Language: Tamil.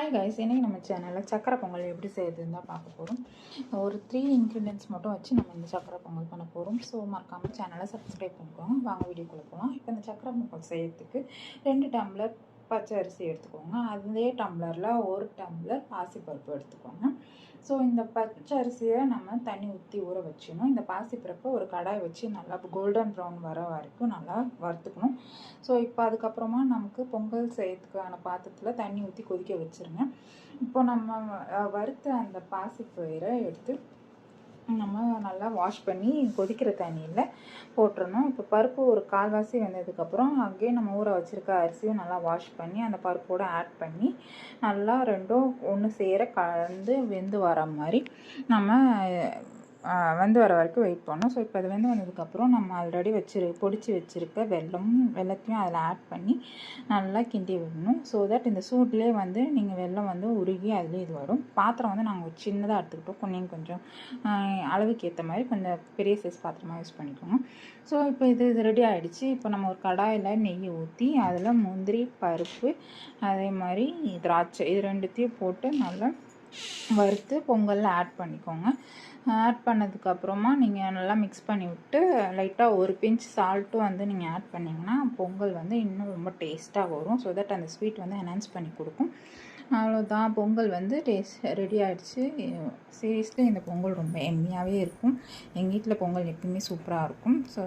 ஹாய் கைஸ், இன்றைக்கி நம்ம சேனலில் சக்கரை பொங்கல் எப்படி செய்யறதுன்னு தான் பார்க்க போகிறோம். ஒரு 3 இன்க்ரீடியன்ட்ஸ் மட்டும் வச்சு நம்ம இந்த சக்கரை பொங்கல் பண்ண போகிறோம். ஸோ மறக்காமல் சேனலை சப்ஸ்கிரைப் பண்ணிக்கோங்க. வாங்க வீடியோக்குள்ளே போகலாம். இப்போ இந்த சக்கரை பொங்கல் செய்யறதுக்கு 2 டம்ளர் பச்சை அரிசி எடுத்துக்கோங்க. அதே டம்ளரில் 1 டம்ளர் பாசிப்பருப்பு எடுத்துக்கோங்க. ஸோ இந்த பச்சை அரிசியை நம்ம தண்ணி ஊற்றி ஊற வச்சிடணும். இந்த பாசிப்பருப்பை ஒரு கடாய் வச்சு நல்லா கோல்டன் ப்ரௌன் வர வரைக்கும் நல்லா வறுத்துக்கணும். ஸோ இப்போ அதுக்கப்புறமா நமக்கு பொங்கல் செய்யறதுக்கான பாத்திரத்தில் தண்ணி ஊற்றி கொதிக்க வச்சுருங்க. இப்போ நம்ம வறுத்த அந்த பாசிப்பயிரை எடுத்து நம்ம நல்லா வாஷ் பண்ணி கொதிக்கிற தண்ணியில் போட்டுடணும். இப்போ பருப்பு ஒரு கால்வாசி வெந்ததுக்கப்புறம் அங்கேயே நம்ம ஊற வச்சுருக்க அரிசியும் நல்லா வாஷ் பண்ணி அந்த பருப்போடு ஆட் பண்ணி நல்லா ரெண்டும் ஒன்று சேர கலந்து வெந்து வர மாதிரி நம்ம வெந்து வர வரைக்கும் வெயிட் பண்ணணும். ஸோ இப்போ அது வெந்து வந்ததுக்கப்புறம் நம்ம ஆல்ரெடி பொடிச்சு வச்சுருக்க வெல்லத்தையும் அதில் ஆட் பண்ணி நல்லா கிண்டி விடணும். ஸோ தட் இந்த சூட்லேயே வந்து நீங்கள் வெல்லம் வந்து உருகி அதுலேயே இது வரும். பாத்திரம் வந்து நாங்கள் சின்னதாக எடுத்துக்கிட்டோம். கொஞ்சம் அளவுக்கு ஏற்ற மாதிரி கொஞ்சம் பெரிய சைஸ் பாத்திரமாக யூஸ் பண்ணிக்கோங்க. ஸோ இப்போ இது ரெடி ஆகிடுச்சு. இப்போ நம்ம ஒரு கடாயில் நெய் ஊற்றி அதில் முந்திரி பருப்பு அதே மாதிரி திராட்சை இது ரெண்டுத்தையும் போட்டு நல்லா வறுத்து பொங்கலில் ஆட் பண்ணிக்கோங்க. ஆட் பண்ணதுக்கப்புறமா நீங்கள் நல்லா மிக்ஸ் பண்ணி விட்டு லைட்டாக ஒரு பிஞ்ச் சால்ட்டும் வந்து நீங்கள் ஆட் பண்ணிங்கன்னா பொங்கல் வந்து இன்னும் ரொம்ப டேஸ்ட்டாக வரும். ஸோ தட் அந்த ஸ்வீட் வந்து என்ஹான்ஸ் பண்ணி கொடுக்கும். அவ்வளோதான், பொங்கல் வந்து ரெடி ஆகிடுச்சு. சீரியஸ்லி இந்த பொங்கல் ரொம்ப எம்மியாகவே இருக்கும். எங்கள் வீட்டில் பொங்கல் எப்பயுமே சூப்பராக இருக்கும். ஸோ